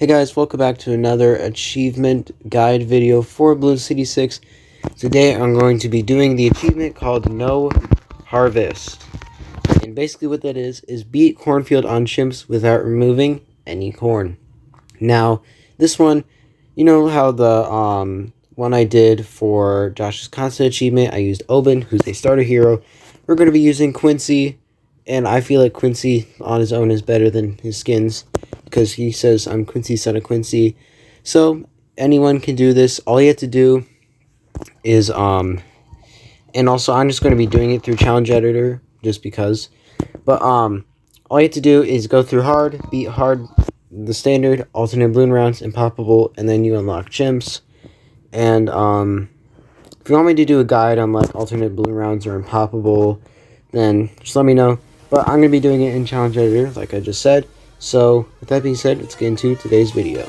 Hey guys, welcome back to another achievement guide video for Bloons City 6. Today I'm going to be doing the achievement called No Harvest. And basically what that is beat cornfield on chimps without removing any corn. Now, this one, you know how the one I did for Josh's constant achievement, I used Oben, who's a starter hero. We're going to be using Quincy, and I feel like Quincy on his own is better than his skins, because he says, I'm Quincy, son of Quincy. So, anyone can do this. All you have to do is, and also I'm just going to be doing it through Challenge Editor, just because. But, all you have to do is go through hard, beat hard, the standard, alternate balloon rounds, impoppable, and then you unlock chimps. And, if you want me to do a guide on, like, alternate balloon rounds or impoppable, then just let me know. But I'm going to be doing it in Challenge Editor, like I just said. So, with that being said, let's get into today's video.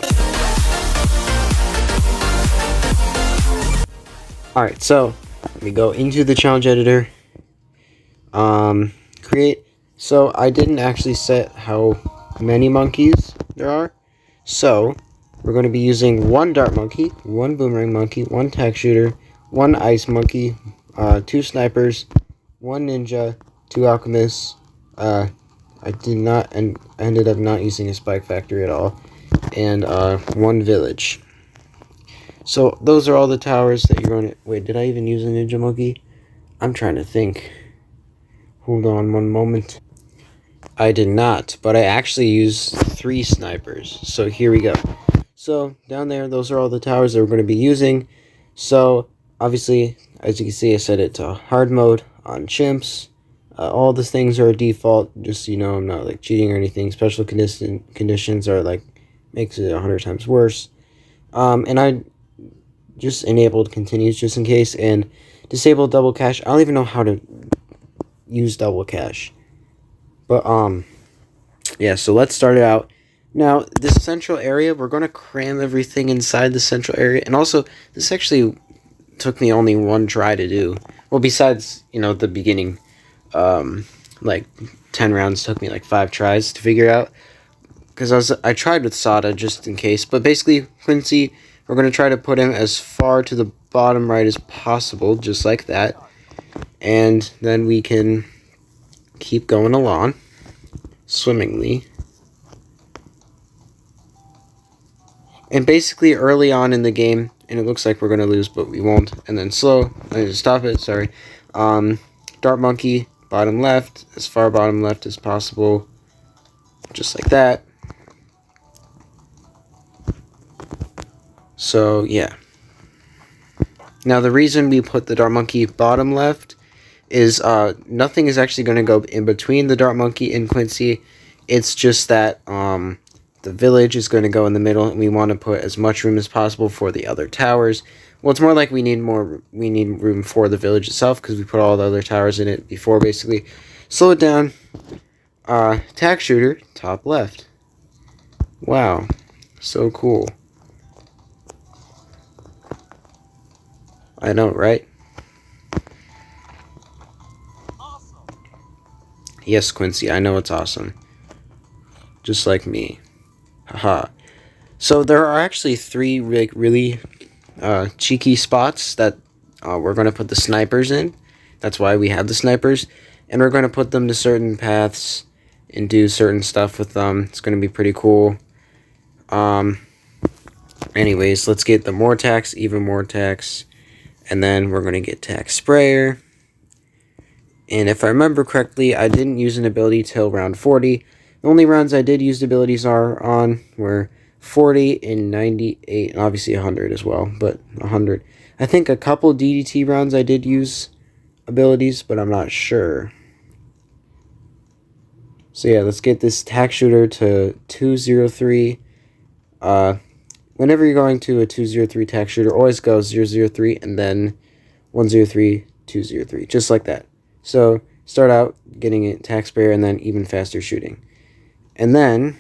Alright, so, let me go into the Challenge Editor. Create. So, I didn't actually set how many monkeys there are. So, we're going to be using one dart monkey, one boomerang monkey, one tack shooter, one ice monkey, 2 snipers, 1 ninja, 2 alchemists, I did not, and ended up not using a spike factory at all, and 1 village. So those are all the towers that you're going to. Wait, did I even use a ninja monkey? I'm trying to think. Hold on one moment. I did not, but I actually used 3 snipers. So here we go. So down there, those are all the towers that we're going to be using. So obviously, as you can see, I set it to hard mode on chimps. All the things are default, just so you know I'm not like cheating or anything. Special conditions are like makes it 100 times worse. And I just enabled continues just in case, and disabled double cache. I don't even know how to use double cache. But yeah, so let's start it out. Now, this central area, we're going to cram everything inside the central area. And also, this actually took me only 1 try to do. Well, besides, you know, the beginning, like 10 rounds took me like 5 tries to figure out. Because I tried with Sada just in case. But basically, Quincy, we're going to try to put him as far to the bottom right as possible, just like that. And then we can keep going along swimmingly. And basically early on in the game, and it looks like we're going to lose, but we won't. And then slow, I need to stop it, sorry. Dart monkey, bottom left, as far bottom left as possible. Just like that. So, yeah. Now, the reason we put the dart monkey bottom left is nothing is actually going to go in between the dart monkey and Quincy. It's just that the village is going to go in the middle, and we want to put as much room as possible for the other towers. Well, it's more like we need room for the village itself, because we put all the other towers in it before, basically. Slow it down. Tack shooter, top left. Wow. So cool. I know, right? Awesome. Yes, Quincy, I know it's awesome. Just like me. Haha. So there are actually 3 really cheeky spots that we're going to put the snipers in. That's why we have the snipers. And we're going to put them to certain paths and do certain stuff with them. It's going to be pretty cool. Anyways, let's get the more tax, even more tax. And then we're going to get tax sprayer. And if I remember correctly, I didn't use an ability till round 40. The only rounds I did use abilities on were 40 and 98, and obviously 100 as well, but 100. I think a couple DDT rounds I did use abilities, but I'm not sure. So yeah, let's get this tack shooter to 203. Whenever you're going to a 203 tack shooter, always go 003 and then 103, 203, just like that. So start out getting it tack sprayer and then even faster shooting. And then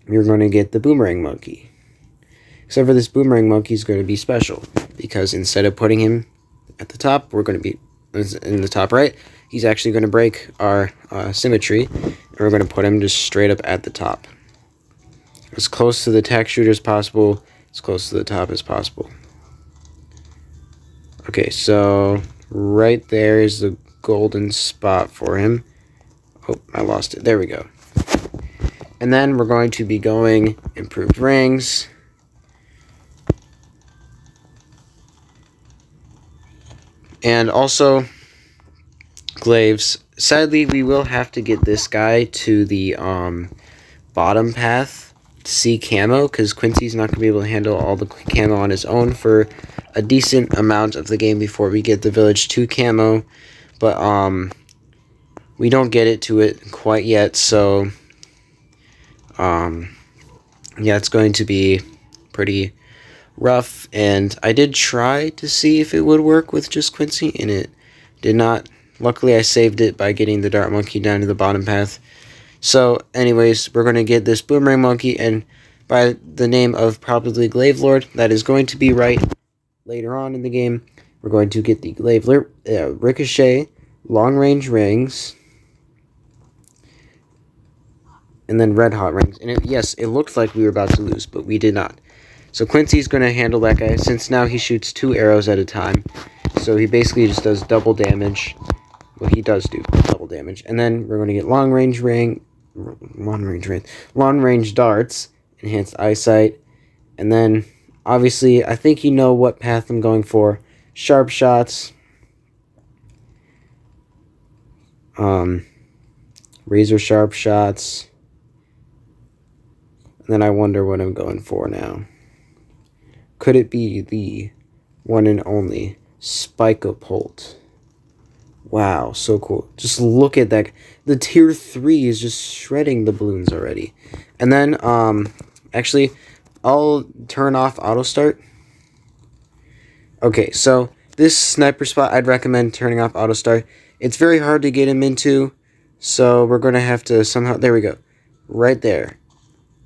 you're going to get the Boomerang Monkey. Except for this Boomerang Monkey is going to be special, because instead of putting him at the top, we're going to be in the top right. He's actually going to break our symmetry, and we're going to put him just straight up at the top. as close to the tack shooter as possible, as close to the top as possible. Okay, so right there is the golden spot for him. Oh, I lost it. There we go. And then we're going to be going improved rings. And also glaives. Sadly, we will have to get this guy to the bottom path to see camo, because Quincy's not going to be able to handle all the camo on his own for a decent amount of the game before we get the village to camo. But we don't get it to it quite yet, so yeah, it's going to be pretty rough. And I did try to see if it would work with just Quincy, and it did not. Luckily, I saved it by getting the dart monkey down to the bottom path. So, anyways, we're going to get this Boomerang Monkey, and by the name of probably Glaive Lord, that is going to be right later on in the game. We're going to get the Glaive Ricochet, Long Range Rings, and then Red Hot Rings. And yes, it looked like we were about to lose, but we did not. So Quincy's going to handle that guy, since now he shoots 2 arrows at a time. So he basically just does double damage. Well, he does do double damage. And then we're going to get long range darts, enhanced eyesight, and then obviously I think you know what path I'm going for. Sharp shots, razor sharp shots, and then I wonder what I'm going for now. Could it be the one and only Spike-a-Pult? Wow, so cool. Just look at that. The tier 3 is just shredding the balloons already. And then, actually, I'll turn off auto start. Okay, so this sniper spot, I'd recommend turning off auto start. It's very hard to get him into, so we're going to have to somehow, there we go. Right there.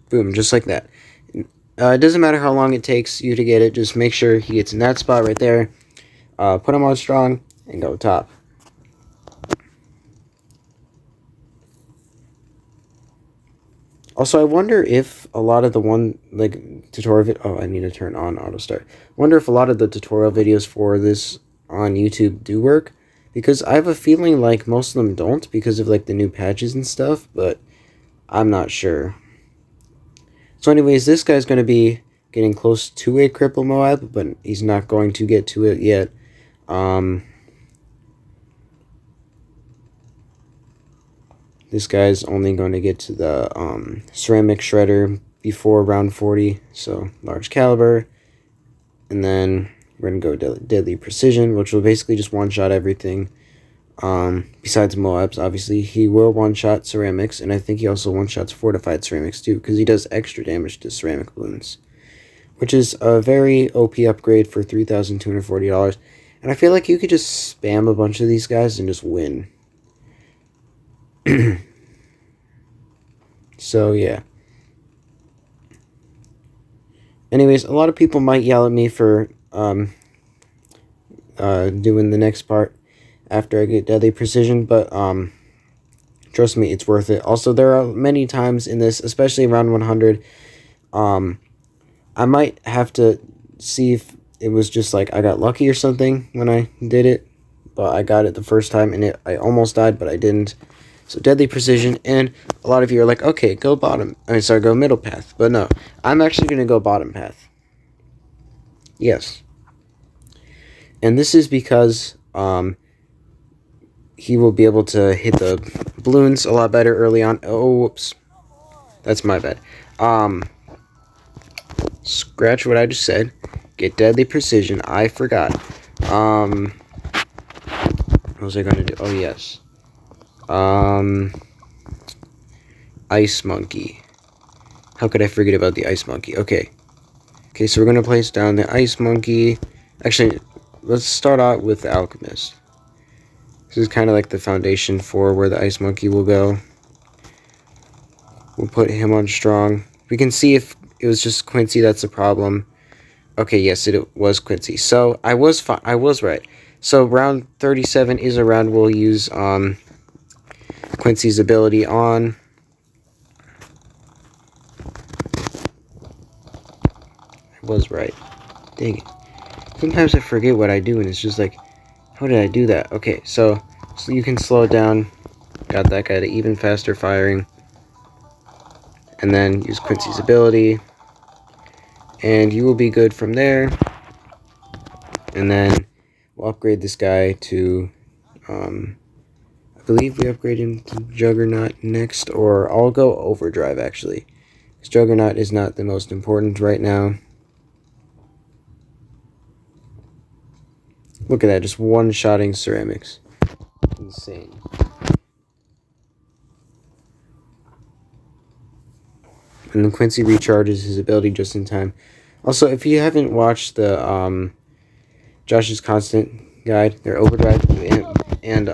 Boom, just like that. It doesn't matter how long it takes you to get it, just make sure he gets in that spot right there. Put him on strong, and go top. Also, I wonder if a lot of the tutorial I need to turn on auto start. Wonder if a lot of the tutorial videos for this on YouTube do work, because I have a feeling like most of them don't because of like the new patches and stuff, but I'm not sure. So anyways, this guy's going to be getting close to a cripple Moab, but he's not going to get to it yet. This guy's only going to get to the ceramic shredder before round 40, so large caliber. And then we're going to go deadly precision, which will basically just one-shot everything. Besides Moabs, obviously, he will one-shot ceramics, and I think he also one-shots fortified ceramics too, because he does extra damage to ceramic balloons, which is a very OP upgrade for $3,240. And I feel like you could just spam a bunch of these guys and just win. So yeah. Anyways, a lot of people might yell at me for doing the next part after I get deadly precision, but trust me, it's worth it. Also, there are many times in this, especially around 100, I might have to see if it was just like I got lucky or something when I did it, but I got it the first time and I almost died, but I didn't. So deadly precision, and a lot of you are like, okay, go go middle path. But no, I'm actually going to go bottom path. Yes. And this is because he will be able to hit the balloons a lot better early on. Oh, whoops. That's my bad. Scratch what I just said. Get deadly precision. I forgot. What was I going to do? Oh, yes. Ice Monkey. How could I forget about the Ice Monkey? Okay. Okay, so we're going to place down the Ice Monkey. Actually, let's start out with the Alchemist. This is kind of like the foundation for where the Ice Monkey will go. We'll put him on strong. We can see if it was just Quincy that's the problem. Okay, yes, it was Quincy. So, I was right. So, round 37 is a round we'll use, Quincy's ability on. I was right. Dang it. Sometimes I forget what I do, and it's just like, how did I do that? Okay, so you can slow it down. Got that guy to even faster firing. And then use Quincy's ability. And you will be good from there. And then we'll upgrade this guy to, I believe we upgrade him to Juggernaut next, or I'll go Overdrive actually. Because Juggernaut is not the most important right now. Look at that, just one-shotting ceramics. Insane. And then Quincy recharges his ability just in time. Also, if you haven't watched the Josh's Constant guide, their Overdrive, and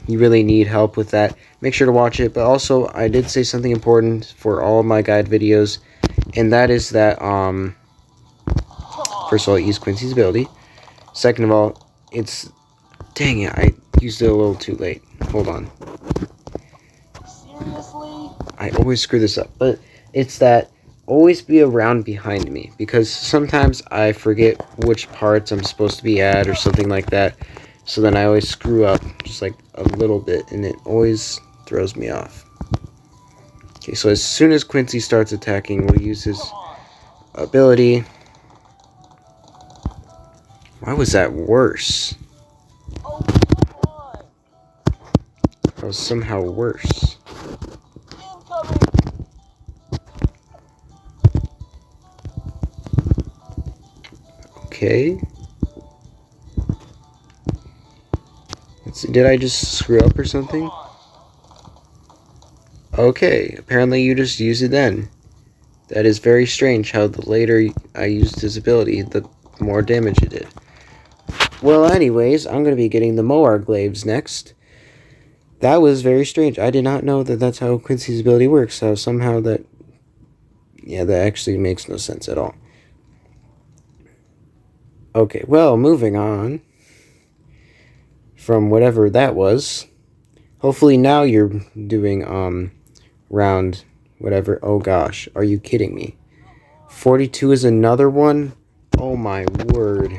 you really need help with that, make sure to watch it. But also, I did say something important for all of my guide videos, and that is that, first of all, use Quincy's ability. Second of all, it's... Dang it, I used it a little too late. Hold on. Seriously? I always screw this up, but it's that always be around behind me, because sometimes I forget which parts I'm supposed to be at or something like that, so then I always screw up just like a little bit, and it always throws me off. Okay, so as soon as Quincy starts attacking, we'll use his ability. Why was that worse? Oh, come on. That was somehow worse. Incoming. Okay. Let's see, did I just screw up or something? Okay, apparently you just use it then. That is very strange how the later I used his ability, the more damage it did. Well, anyways, I'm going to be getting the Moar Glaives next. That was very strange. I did not know that that's how Quincy's ability works. So somehow that... Yeah, that actually makes no sense at all. Okay, well, moving on from whatever that was. Hopefully now you're doing, round whatever. Oh gosh, are you kidding me? 42 is another one? Oh my word.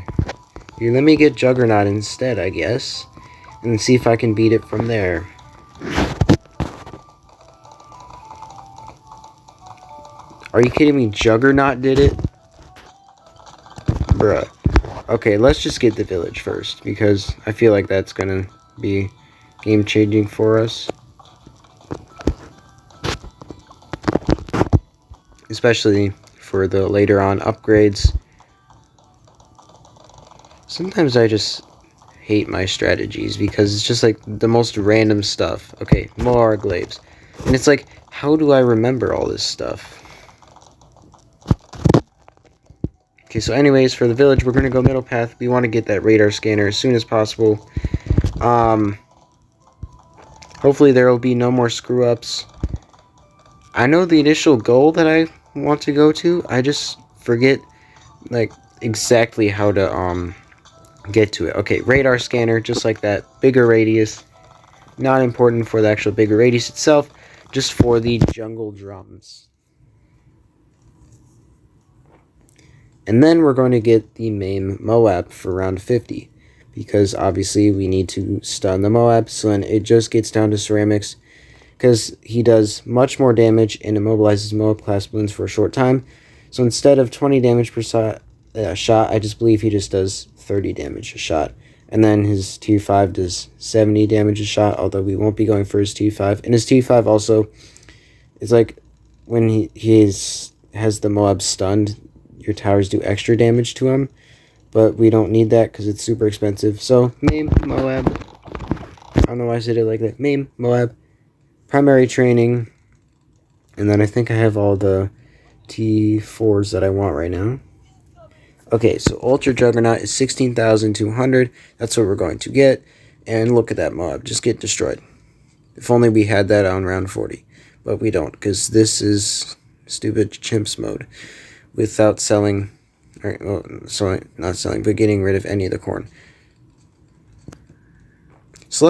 Here, let me get Juggernaut instead, I guess. And see if I can beat it from there. Are you kidding me? Juggernaut did it? Bruh. Okay, let's just get the village first, because I feel like that's gonna be game-changing for us. Especially for the later on upgrades. Sometimes I just hate my strategies because it's just like the most random stuff. Okay, more glaives. And it's like, how do I remember all this stuff? Okay, so anyways, for the village, we're going to go middle path. We want to get that radar scanner as soon as possible. Hopefully there will be no more screw-ups. I know the initial goal that I want to go to. I just forget, like, exactly how to, get to it. Okay, radar scanner, just like that. Bigger radius. Not important for the actual bigger radius itself, just for the jungle drums. And then we're going to get the main Moab for round 50. Because obviously we need to stun the Moab, so then it just gets down to ceramics. Because he does much more damage and immobilizes Moab class balloons for a short time. So instead of 20 damage per shot, I just believe he just does 30 damage a shot. And then his tier 5 does 70 damage a shot, although we won't be going for his tier 5. And his tier 5 also, it's like when he has the Moab stunned, your towers do extra damage to him. But we don't need that because it's super expensive. So, main Moab. I don't know why I said it like that. Main Moab. Primary training. And then I think I have all the T4s that I want right now. Okay, so Ultra Juggernaut is 16,200. That's what we're going to get. And look at that Moab. Just get destroyed. If only we had that on round 40. But we don't, because this is stupid chimps mode. Without selling... Well, sorry, not selling, but getting rid of any of the corn. So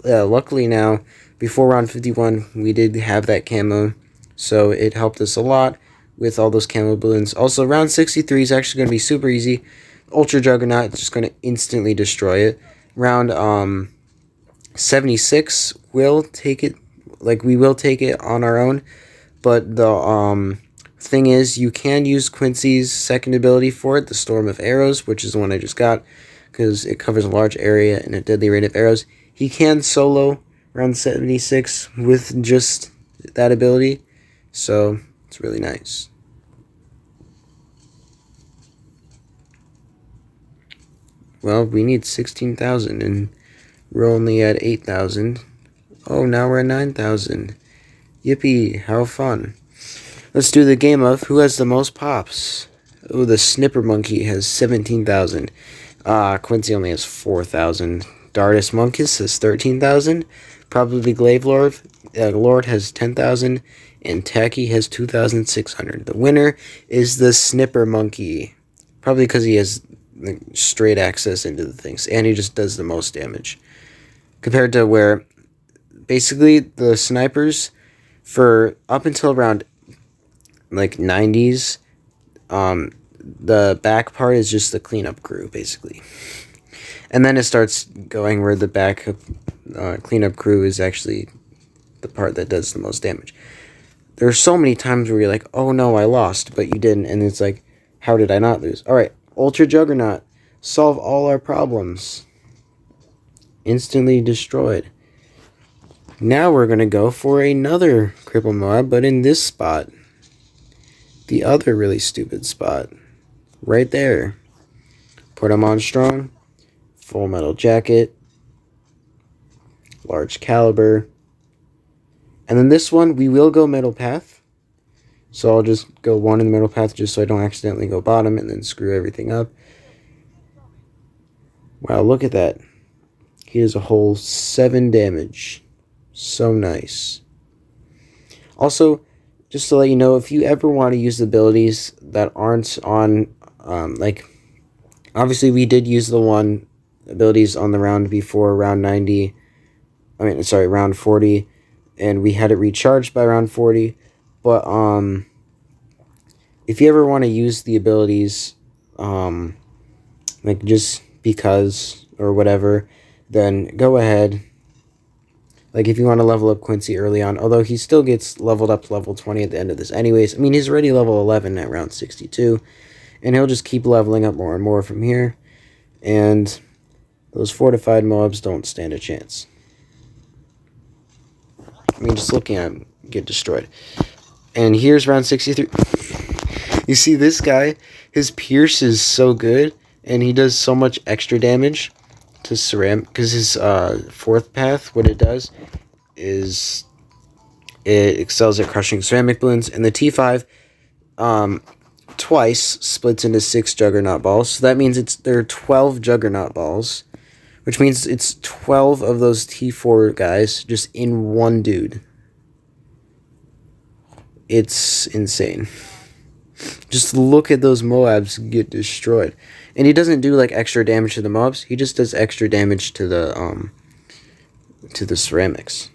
luckily now, before round 51, we did have that camo. So it helped us a lot with all those camo balloons. Also, round 63 is actually going to be super easy. Ultra Juggernaut is just going to instantly destroy it. Round 76 will take it, like we will take it on our own. But the thing is, you can use Quincy's second ability for it, the Storm of Arrows, which is the one I just got, because it covers a large area and a deadly rate of arrows. He can solo round 76 with just that ability, so it's really nice. Well, we need 16,000, and we're only at 8,000. Oh, now we're at 9,000. Yippee, how fun. Let's do the game of who has the most pops. Oh, the Snipper Monkey has 17,000. Quincy only has 4,000. Dartus Monkus has 13,000. Probably Glaive Lord has 10,000. And Tacky has 2,600. The winner is the Snipper Monkey. Probably because he has straight access into the things. And he just does the most damage. Compared to where, basically, the snipers, for up until around, like, 90s, the back part is just the cleanup crew, basically. And then it starts going where the back cleanup crew is actually the part that does the most damage. There are so many times where you're like, oh no, I lost, but you didn't. And it's like, how did I not lose? Alright, Ultra Juggernaut. Solve all our problems. Instantly destroyed. Now we're going to go for another cripple mob, but in this spot. The other really stupid spot. Right there. Put him on strong. Full metal jacket. Large caliber. And then this one, we will go middle path. So I'll just go one in the middle path just so I don't accidentally go bottom and then screw everything up. Wow, look at that. He does a whole 7 damage. So nice. Also, just to let you know, if you ever want to use the abilities that aren't on, like, obviously we did use the one abilities on the round before round 90, round 40, and we had it recharged by round 40, but, if you ever want to use the abilities, like, just because, or whatever, then go ahead. Like, if you want to level up Quincy early on, although he still gets leveled up to level 20 at the end of this anyways. I mean, he's already level 11 at round 62, and he'll just keep leveling up more and more from here, and those fortified mobs don't stand a chance. I mean, just looking at him get destroyed. And here's round 63. You see this guy? His Pierce is so good, and he does so much extra damage to ceramic, because his fourth path, what it does is it excels at crushing ceramic balloons, and the T5 twice splits into 6 Juggernaut balls. So that means there are 12 Juggernaut balls, which means it's 12 of those T4 guys just in one dude. It's insane. Just look at those Moabs get destroyed. And he doesn't do like extra damage to the mobs. He just does extra damage to the ceramics,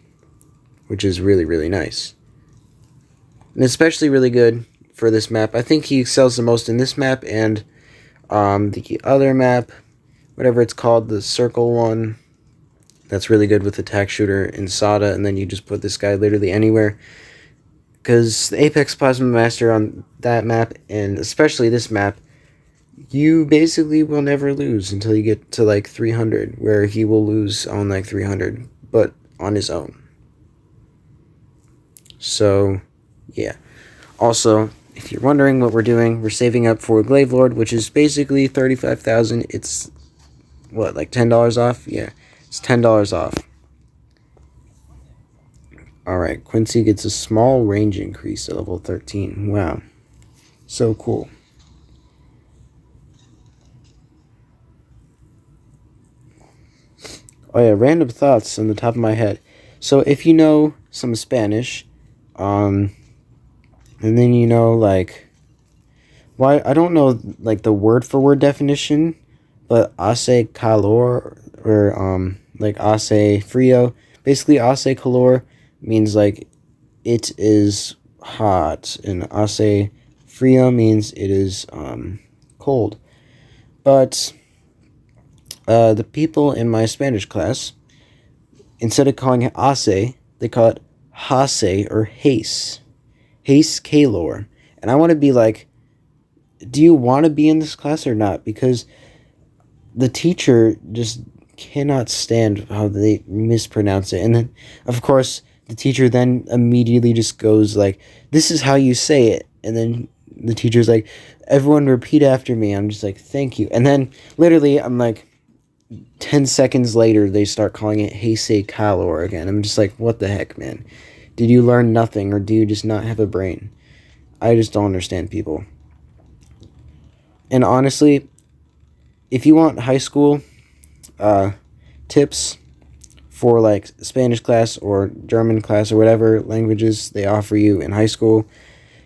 which is really, really nice. And especially really good for this map. I think he excels the most in this map and the other map, whatever it's called, the circle one. That's really good with attack shooter and Sada, and then you just put this guy literally anywhere. Because the Apex Plasma Master on that map, and especially this map, you basically will never lose until you get to like 300, where he will lose on like 300, but on his own. So, yeah. Also, if you're wondering what we're doing, we're saving up for Glaive Lord, which is basically 35,000. It's, what, like $10 off? Yeah, it's $10 off. Alright, Quincy gets a small range increase at level 13. Wow. So cool. Oh yeah, random thoughts on the top of my head. So if you know some Spanish, and then you know, like, why, I don't know, like, the word-for-word definition, but hace calor, or, like, hace frio. Basically, hace calor means, like, it is hot, and hace Frio means it is cold. But the people in my Spanish class, instead of calling it hace, they call it hase or hace. Hace calor. And I want to be like, do you want to be in this class or not? Because the teacher just cannot stand how they mispronounce it. And then, of course, the teacher then immediately just goes like, this is how you say it. And then the teacher's like, everyone repeat after me. I'm just like, thank you. And then literally I'm like, 10 seconds later, they start calling it Heisei Calor again. I'm just like, what the heck, man? Did you learn nothing, or do you just not have a brain? I just don't understand people. And honestly, if you want high school tips for like Spanish class or German class or whatever languages they offer you in high school,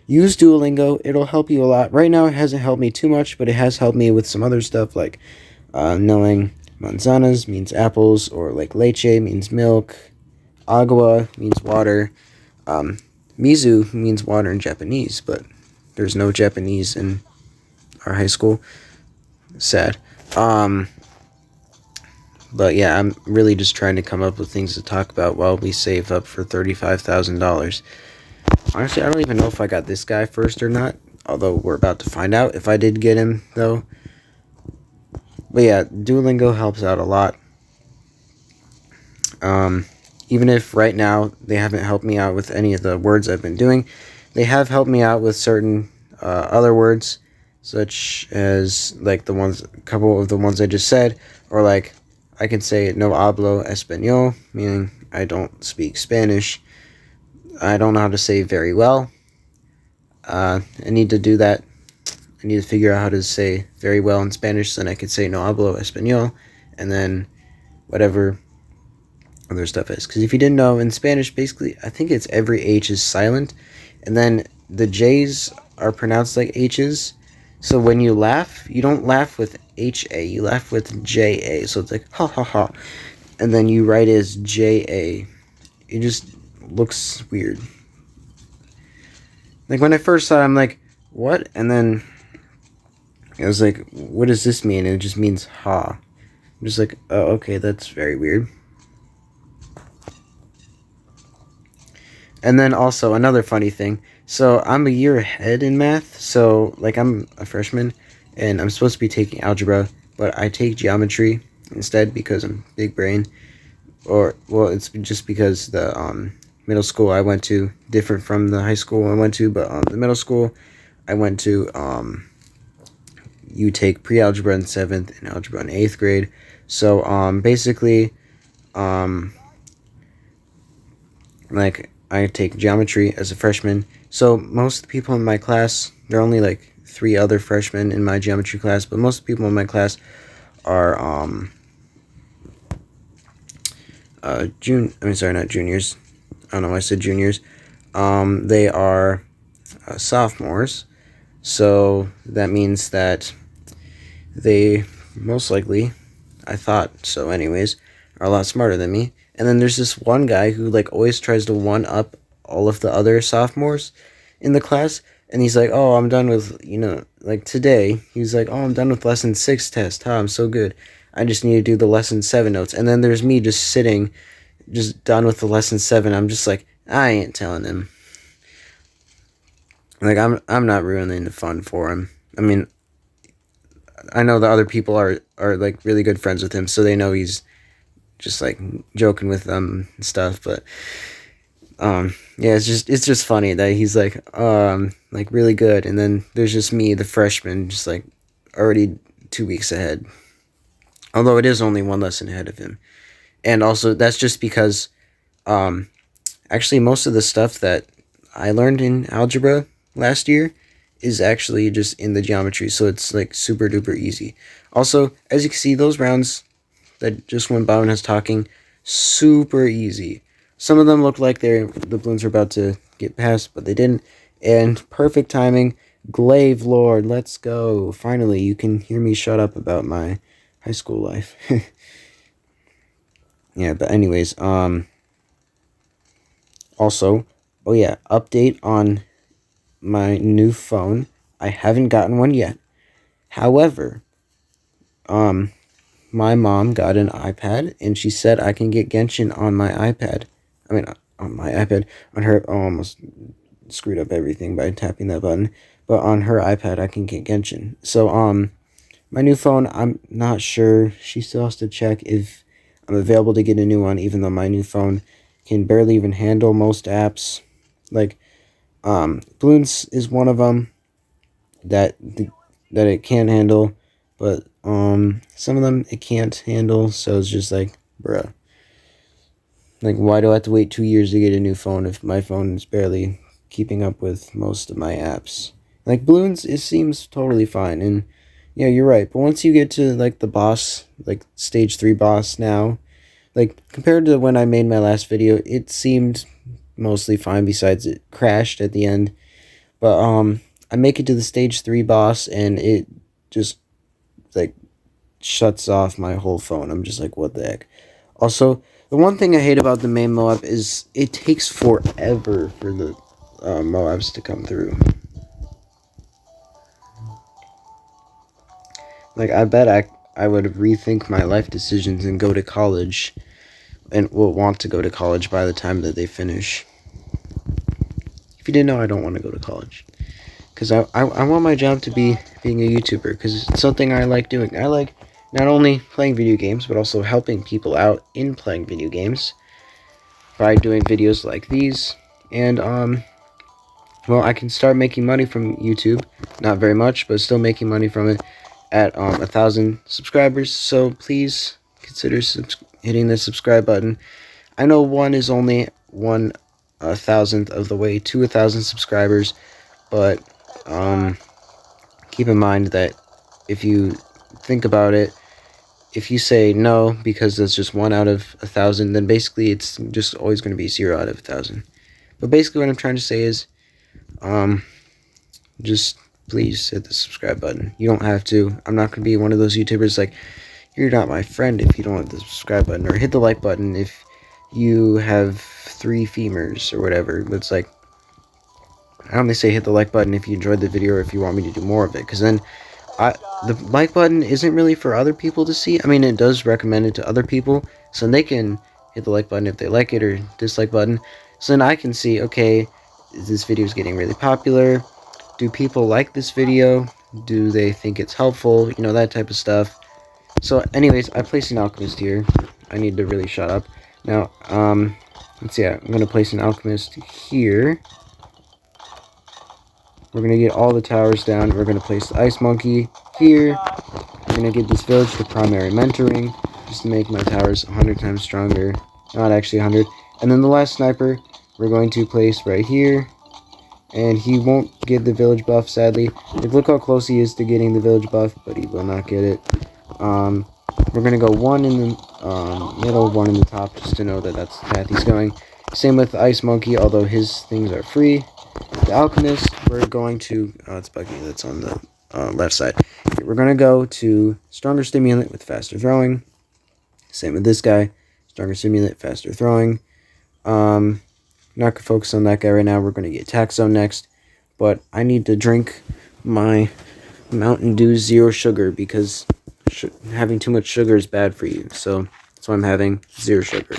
use Duolingo. It'll help you a lot. Right now, it hasn't helped me too much, but it has helped me with some other stuff like knowing manzanas means apples, or like leche means milk, agua means water, mizu means water in Japanese, but there's no Japanese in our high school. Sad. But yeah, I'm really just trying to come up with things to talk about while we save up for $35,000. Honestly, I don't even know if I got this guy first or not, although we're about to find out if I did get him, though. But yeah, Duolingo helps out a lot. Even if right now they haven't helped me out with any of the words I've been doing, they have helped me out with certain other words, such as like a couple of the ones I just said, or like I can say no hablo español, meaning I don't speak Spanish. I don't know how to say very well. I need to do that. I need to figure out how to say very well in Spanish, so then I could say no hablo español, and then whatever other stuff is. Because if you didn't know, in Spanish, basically, I think it's every H is silent, and then the J's are pronounced like H's. So when you laugh, you don't laugh with H-A, you laugh with J-A. So it's like, ha ha ha. And then you write it as J-A. It just looks weird. Like when I first saw it, I'm like, what? And then I was like, what does this mean? And it just means ha. I'm just like, oh, okay, that's very weird. And then also another funny thing. So I'm a year ahead in math. So like I'm a freshman and I'm supposed to be taking algebra, but I take geometry instead because I'm big brain. Or, well, it's just because the middle school I went to, different from the high school I went to, but the middle school I went to, you take pre-algebra in 7th and algebra in 8th grade. So basically, like I take geometry as a freshman. So most of the people in my class, there are only like 3 other freshmen in my geometry class, but most of the people in my class are not juniors. I don't know why I said juniors. They are sophomores. So that means that they most likely, I thought so anyways, are a lot smarter than me. And then there's this one guy who like always tries to one up all of the other sophomores in the class. And he's like, oh, I'm done with, like today, he's like, oh, I'm done with lesson 6 test. I'm so good. I just need to do the lesson 7 notes. And then there's me just sitting, just done with the lesson 7. I'm just like, I ain't telling him. Like, I'm not ruining the fun for him. I mean, I know the other people are like really good friends with him, so they know he's just like joking with them and stuff. But yeah, it's just funny that he's like really good, and then there's just me, the freshman, just like already 2 weeks ahead. Although it is only 1 lesson ahead of him, and also that's just because actually most of the stuff that I learned in algebra last year is actually just in the geometry, so it's like super duper easy. Also, as you can see, those rounds that just went by when I was talking, super easy. Some of them looked like the Bloons were about to get past, but they didn't. And perfect timing. Glaive Lord, let's go. Finally, you can hear me shut up about my high school life. Yeah, but anyways, also, oh yeah, update on my new phone. I haven't gotten one yet. However, my mom got an iPad, and she said I can get Genshin on my iPad. I mean, on my iPad. On her, oh, almost screwed up everything by tapping that button. But on her iPad, I can get Genshin. So, my new phone, I'm not sure. She still has to check if I'm available to get a new one, even though my new phone can barely even handle most apps. Like, Bloons is one of them that it can handle, but some of them it can't handle. So it's just like, bruh. Like, why do I have to wait 2 years to get a new phone if my phone is barely keeping up with most of my apps? Like, Bloons, it seems totally fine, and yeah, you're right. But once you get to like the boss, like stage 3 boss now, like compared to when I made my last video, it seemed mostly fine. Besides, it crashed at the end. But I make it to the stage 3 boss, and it just like shuts off my whole phone. I'm just like, what the heck? Also, the one thing I hate about the main Moab is it takes forever for the Moabs to come through. Like, I bet I would rethink my life decisions and go to college, and will want to go to college by the time that they finish. If you didn't know, I don't want to go to college. Because I want my job to be being a YouTuber, because it's something I like doing. I like not only playing video games, but also helping people out in playing video games by doing videos like these. And, well, I can start making money from YouTube. Not very much, but still making money from it at 1,000 subscribers. So please consider hitting the subscribe button. I know one is only 1,000th of the way to 1,000 subscribers, but keep in mind that if you think about it, if you say no because that's just 1 out of 1,000, then basically it's just always going to be 0 out of 1,000. But basically what I'm trying to say is, just please hit the subscribe button. You don't have to. I'm not going to be one of those YouTubers like, you're not my friend if you don't hit the subscribe button, or hit the like button if you have 3 femurs or whatever. But it's like, I only say hit the like button if you enjoyed the video or if you want me to do more of it, because then the like button isn't really for other people to see. I mean, it does recommend it to other people, so they can hit the like button if they like it, or dislike button, so then I can see, okay, this video is getting really popular. Do people like this video? Do they think it's helpful? You know, that type of stuff. So anyways, I placed an alchemist here. I need to really shut up. Now, let's see, I'm going to place an alchemist here. We're going to get all the towers down. We're going to place the ice monkey here. We're going to give this village the primary mentoring, just to make my towers 100 times stronger. Not actually 100. And then the last sniper, we're going to place right here. And he won't get the village buff, sadly. Like, look how close he is to getting the village buff, but he will not get it. We're going to go 1 in the middle, 1 in the top, just to know that that's the path he's going. Same with the ice monkey, although his things are free. The alchemist, we're going to, oh, it's Buggy, that's on the left side. Okay, we're going to go to stronger stimulant with faster throwing. Same with this guy, stronger stimulant, faster throwing. Not gonna focus on that guy right now. We're gonna get attack zone next, but I need to drink my Mountain Dew Zero Sugar because having too much sugar is bad for you. So that's why I'm having zero sugar.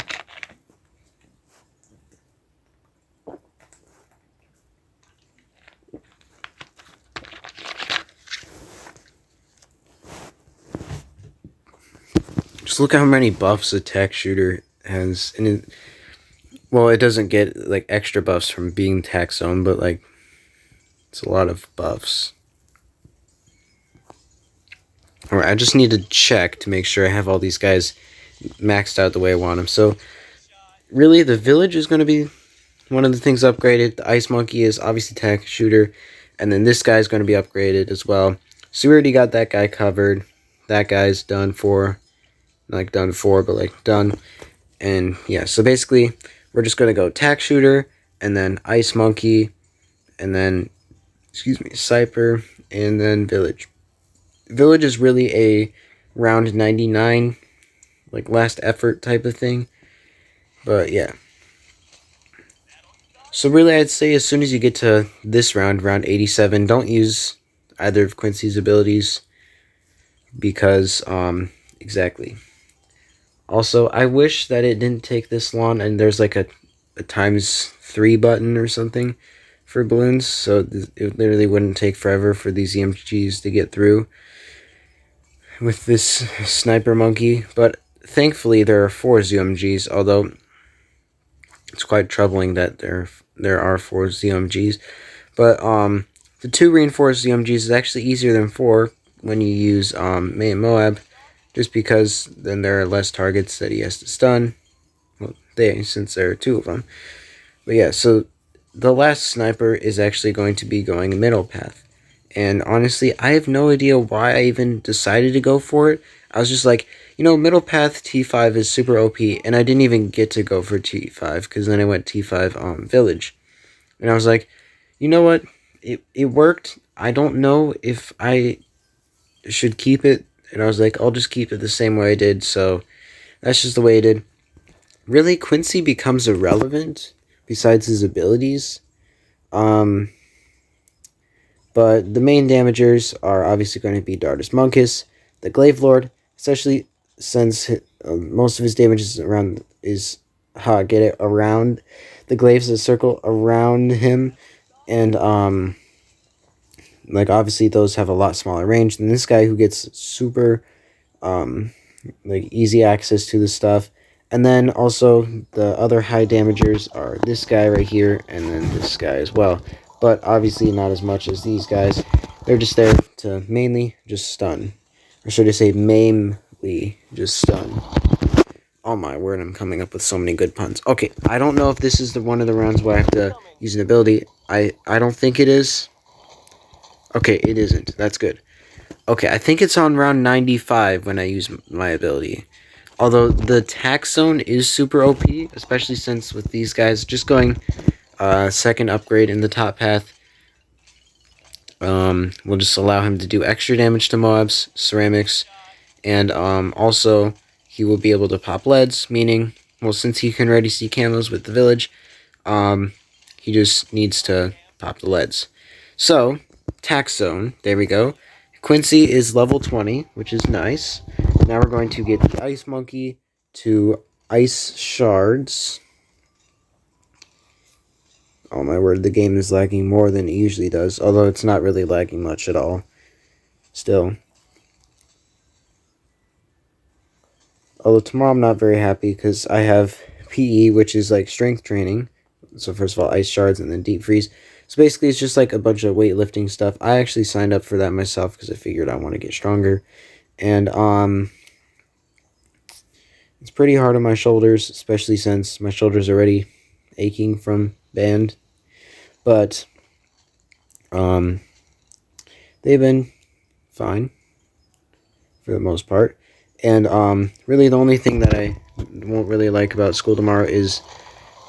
Just look how many buffs Attack Shooter has, and well, it doesn't get like extra buffs from being attack zone, but like it's a lot of buffs. Alright, I just need to check to make sure I have all these guys maxed out the way I want them. So really, the village is going to be one of the things upgraded. The ice monkey is obviously attack shooter, and then this guy is going to be upgraded as well. So we already got that guy covered. That guy's done for, not like done for, but like done. And yeah, so basically we're just going to go attack shooter, and then ice monkey, and then, excuse me, Cyper, and then village. Village is really a round 99, like last effort type of thing. But yeah. So really I'd say as soon as you get to this round, round 87, don't use either of Quincy's abilities because, exactly. Also, I wish that it didn't take this long and there's like a ×3 button or something for balloons, so it literally wouldn't take forever for these EMGs to get through with this sniper monkey. But thankfully there are 4 ZMGs, although it's quite troubling that there are 4 ZMGs. But the 2 reinforced ZMGs is actually easier than 4 when you use May and Moab, just because then there are less targets that he has to stun. Well, since there are 2 of them. But yeah, so the last sniper is actually going to be going middle path. And honestly, I have no idea why I even decided to go for it. I was just like, you know, middle path T5 is super OP, and I didn't even get to go for T5, because then I went T5 village. And I was like, you know what? It worked. I don't know if I should keep it. And I was like, I'll just keep it the same way I did. So that's just the way I did. Really, Quincy becomes irrelevant besides his abilities. But the main damagers are obviously going to be Dartus Monkus, the Glaive Lord, especially since most of his damage is around around the glaives, a circle around him, and like obviously those have a lot smaller range than this guy, who gets super like easy access to the stuff. And then also the other high damagers are this guy right here and then this guy as well. But obviously not as much as these guys. They're just there to mainly just stun. Or should I say mainly just stun. Oh my word, I'm coming up with so many good puns. Okay, I don't know if this is one of the rounds where I have to use an ability. I don't think it is. Okay, it isn't. That's good. Okay, I think it's on round 95 when I use my ability. Although the tax zone is super OP, especially since with these guys just going second upgrade in the top path will just allow him to do extra damage to mobs, ceramics, and also he will be able to pop leads, meaning, well, since he can already see camos with the village, he just needs to pop the leads. So, tax zone, there we go. Quincy is level 20, which is nice. Now we're going to get the Ice Monkey to Ice Shards. Oh my word, the game is lagging more than it usually does, although it's not really lagging much at all. Still. Although tomorrow I'm not very happy because I have PE, which is like strength training. So first of all, Ice Shards and then Deep Freeze. So basically it's just like a bunch of weightlifting stuff. I actually signed up for that myself because I figured I want to get stronger. And it's pretty hard on my shoulders, especially since my shoulders are already aching from band. But they've been fine for the most part. And really the only thing that I won't really like about school tomorrow is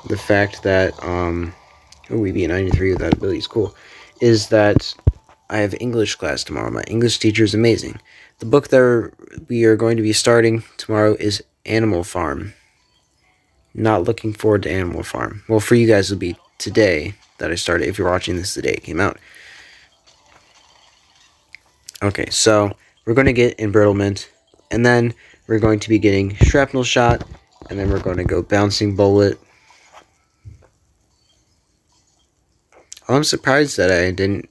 the fact that we beat 93 with that ability is cool, is that I have English class tomorrow. My English teacher is amazing. The book that we are going to be starting tomorrow is Animal Farm. Not looking forward to Animal Farm. Well, for you guys, it'll be today that I started. If you're watching this the day it came out. Okay, so we're going to get Embrittlement, and then we're going to be getting Shrapnel Shot, and then we're going to go Bouncing Bullet. I'm surprised that I didn't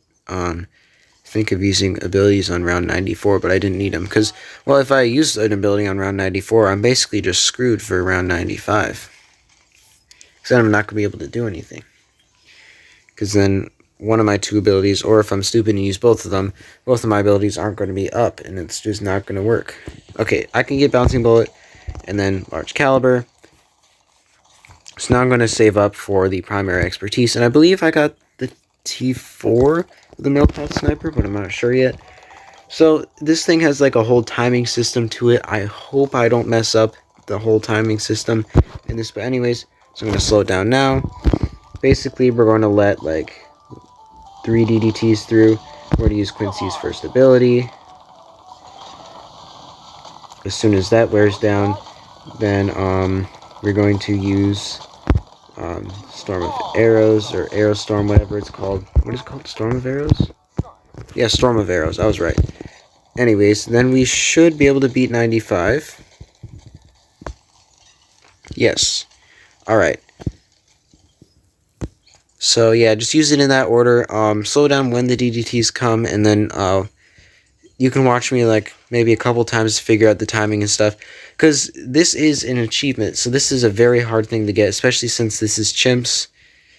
think of using abilities on round 94, but I didn't need them. Because, well, if I use an ability on round 94, I'm basically just screwed for round 95. Because then I'm not going to be able to do anything. Because then one of my 2 abilities, or if I'm stupid and use both of them, both of my abilities aren't going to be up, and it's just not going to work. Okay, I can get Bouncing Bullet, and then Large Caliber. So now I'm going to save up for the Primary Expertise, and I believe I got the T4 of the Millpath Sniper, but I'm not sure yet. So this thing has like a whole timing system to it. I hope I don't mess up the whole timing system in this, but anyways, so I'm going to slow it down now. Basically, we're going to let like 3 DDTs through. We're going to use Quincy's first ability. As soon as that wears down, then we're going to use Storm of Arrows, or Arrow Storm, whatever it's called. What is it called? Storm of Arrows? Yeah, Storm of Arrows. I was right. Anyways, then we should be able to beat 95. Yes. Alright. So, yeah, just use it in that order. Slow down when the DDTs come, and then, you can watch me, like, maybe a couple times to figure out the timing and stuff. Because this is an achievement, so this is a very hard thing to get, especially since this is chimps.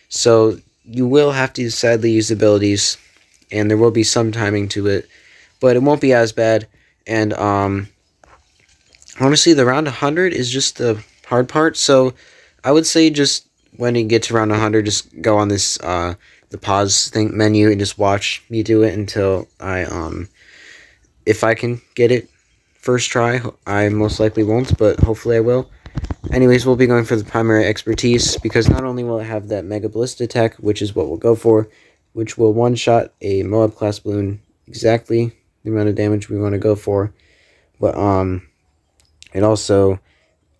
So, you will have to sadly use abilities, and there will be some timing to it. But it won't be as bad, and, honestly, the round 100 is just the hard part, so I would say just when you get to round 100, just go on this, the pause thing menu and just watch me do it until if I can get it first try. I most likely won't, but hopefully I will. Anyways, we'll be going for the primary expertise, because not only will it have that Mega Ballista attack, which is what we'll go for, which will one-shot a Moab class balloon exactly the amount of damage we want to go for, but it also,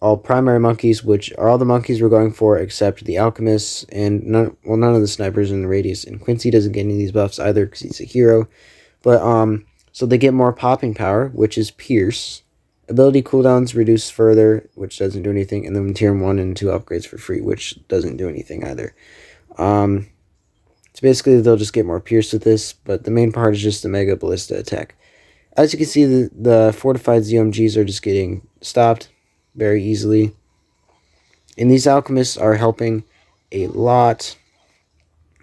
all primary monkeys, which are all the monkeys we're going for except the alchemists and none of the snipers in the radius. And Quincy doesn't get any of these buffs either because he's a hero. But so they get more popping power, which is Pierce. Ability cooldowns reduce further, which doesn't do anything. And then tier 1 and 2 upgrades for free, which doesn't do anything either. So basically they'll just get more Pierce with this, but the main part is just the Mega Ballista attack. As you can see, the fortified ZOMGs are just getting stopped very easily. And these alchemists are helping a lot.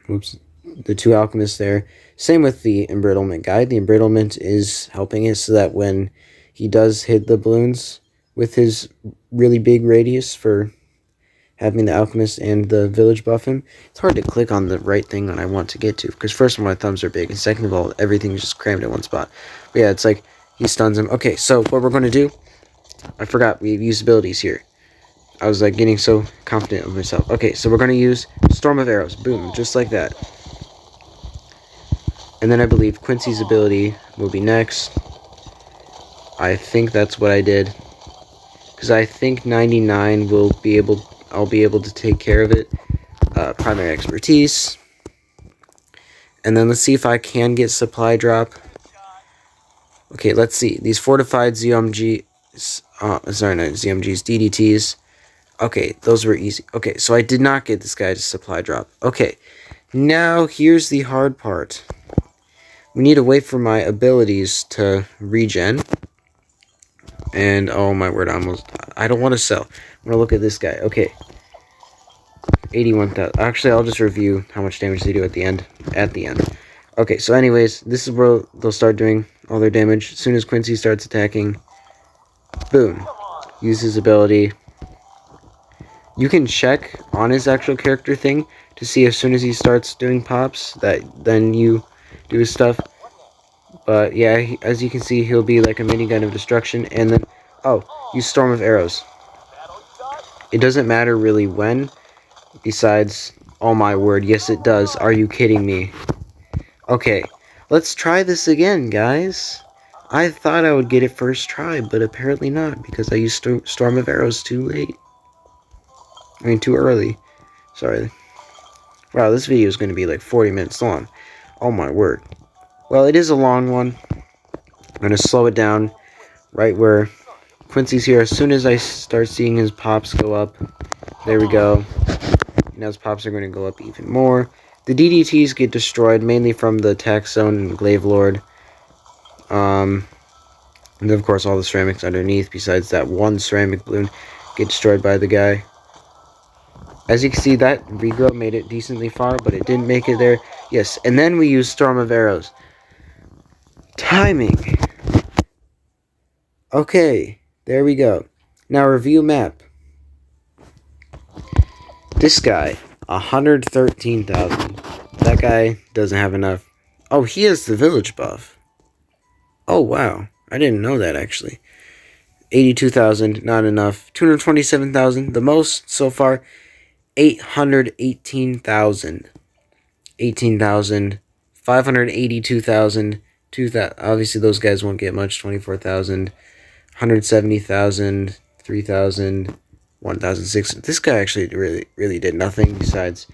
Oops, the 2 alchemists there. Same with the embrittlement guy. The embrittlement is helping it so that when he does hit the balloons with his really big radius for having the alchemist and the village buff him, it's hard to click on the right thing that I want to get to, because first of all, my thumbs are big, and second of all, everything's just crammed in one spot. But yeah, it's like he stuns him. Okay, so what we're going to do, I forgot we use abilities here. I was like getting so confident of myself. Okay, so we're going to use Storm of Arrows. Boom, just like that. And then I believe Quincy's ability will be next. I think that's what I did, because I think 99 will be able, I'll be able to take care of it. Primary expertise. And then let's see if I can get supply drop. Okay, let's see. These fortified ZOMG, sorry, not ZOMGs, DDTs. Okay, those were easy. Okay, so I did not get this guy to supply drop. Okay, now here's the hard part. We need to wait for my abilities to regen. And, oh my word, I don't want to sell. I'm going to look at this guy. Okay. 81,000. Actually, I'll just review how much damage they do at the end. Okay, so anyways, this is where they'll start doing all their damage. As soon as Quincy starts attacking, boom. Use his ability. You can check on his actual character thing to see as soon as he starts doing pops, that then you do his stuff. But yeah, as you can see, he'll be like a minigun of destruction. And then, oh, use Storm of Arrows. It doesn't matter really when, besides, oh my word, yes it does. Are you kidding me? Okay, let's try this again, guys. I thought I would get it first try, but apparently not, because I used Storm of Arrows too late. I mean, too early. Sorry. Wow, this video is going to be like 40 minutes long. Oh my word. Well, it is a long one. I'm going to slow it down right where Quincy's here. As soon as I start seeing his pops go up, there we go. Now his pops are going to go up even more. The DDTs get destroyed mainly from the attack zone and Glaive Lord. And then of course all the ceramics underneath, besides that one ceramic balloon, get destroyed by the guy. As you can see, that regrow made it decently far, but it didn't make it there. Yes, and then we use Storm of Arrows. Timing. Okay, there we go. Now review map. This guy, 113,000. That guy doesn't have enough. Oh, he has the village buff. Oh, wow. I didn't know that, actually. 82,000, not enough. 227,000, the most so far. 818,000. 18,000. 582,000. 2,000. Obviously, those guys won't get much. 24,000. 170,000. 3,000. 1,600. This guy actually really did nothing besides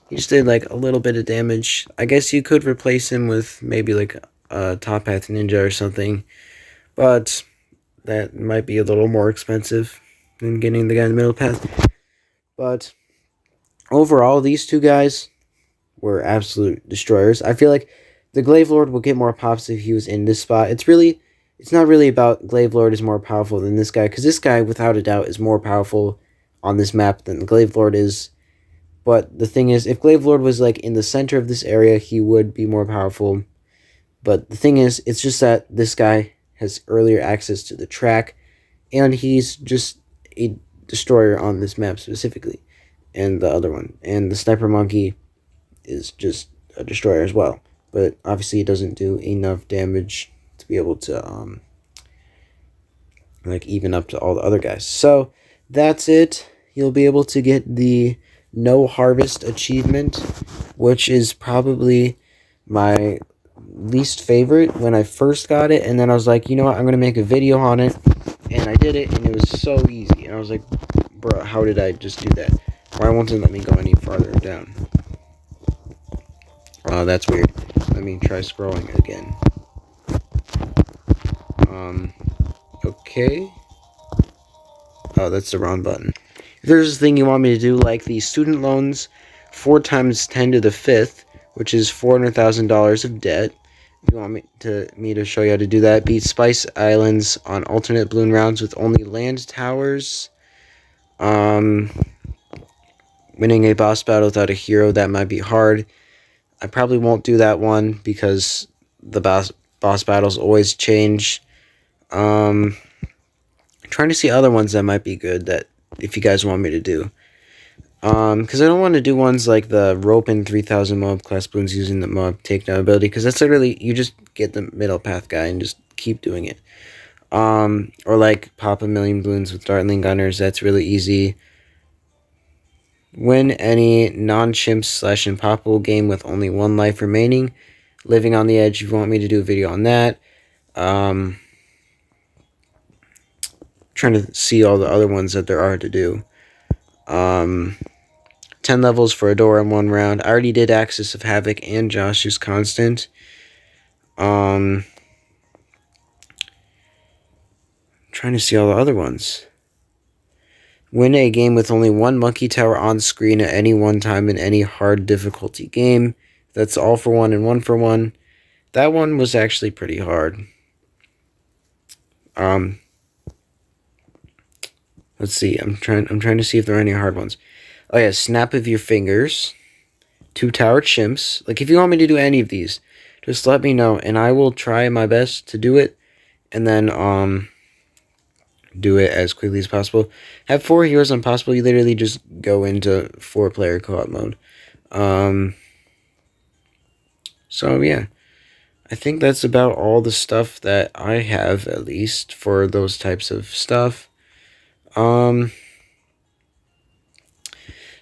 he just did like a little bit of damage. I guess you could replace him with maybe like Top Hat Ninja or something, but that might be a little more expensive than getting the guy in the middle path. But overall, these two guys were absolute destroyers. I feel like the Glaive Lord will get more pops if he was in this spot. It's not really about Glaive Lord is more powerful than this guy, because this guy, without a doubt, is more powerful on this map than the Glaive Lord is. But the thing is, if Glaive Lord was like in the center of this area, he would be more powerful. But the thing is, it's just that this guy has earlier access to the track, and he's just a destroyer on this map specifically. And the other one, and the Sniper Monkey is just a destroyer as well. But obviously, it doesn't do enough damage to be able to like even up to all the other guys. So that's it. You'll be able to get the No Harvest achievement, which is probably my least favorite when I first got it, and then I was like, you know what, I'm gonna make a video on it, and I did it, and it was so easy, and I was like, bro, how did I just do that? Why won't it let me go any farther down? Oh, that's weird. Let me try scrolling again. Okay. Oh, that's the wrong button. If there's a thing you want me to do, like the student loans, 4 times 10 to the 5th, which is $400,000 of debt. If you want me to show you how to do that, beat Spice Islands on alternate balloon rounds with only land towers. Winning a boss battle without a hero, that might be hard. I probably won't do that one because the boss battles always change. Trying to see other ones that might be good that if you guys want me to do. Because I don't want to do ones like the rope in 3000 Moab class balloons using the Moab takedown ability, because that's literally, you just get the middle path guy and just keep doing it. Or like pop 1,000,000 balloons with Dartling Gunners, that's really easy. Win any non-chimps / impossible game with only 1 life remaining. Living on the Edge, if you want me to do a video on that. Trying to see all the other ones that there are to do. 10 levels for Adora in 1 round. I already did Axis of Havoc and Josh's Constant. Trying to see all the other ones. Win a game with only 1 monkey tower on screen at any one time in any hard difficulty game. That's all for 1 and 1 for 1. That one was actually pretty hard. Let's see. I'm trying to see if there are any hard ones. Oh yeah, Snap of Your Fingers. 2 Tower Chimps. Like, if you want me to do any of these, just let me know, and I will try my best to do it, and then do it as quickly as possible. Have 4 heroes on possible. You literally just go into 4-player co-op mode. So yeah, I think that's about all the stuff that I have, at least for those types of stuff.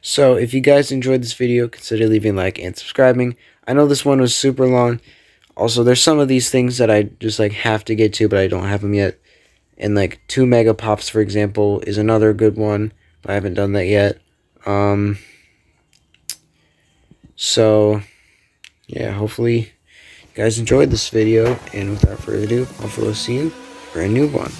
So if you guys enjoyed this video, consider leaving a like and subscribing. I know this one was super long. Also, there's some of these things that I just like have to get to, but I don't have them yet. And like 2 Mega Pops, for example, is another good one, but I haven't done that yet. So yeah, hopefully you guys enjoyed this video, and without further ado, hopefully we'll see you for a new one.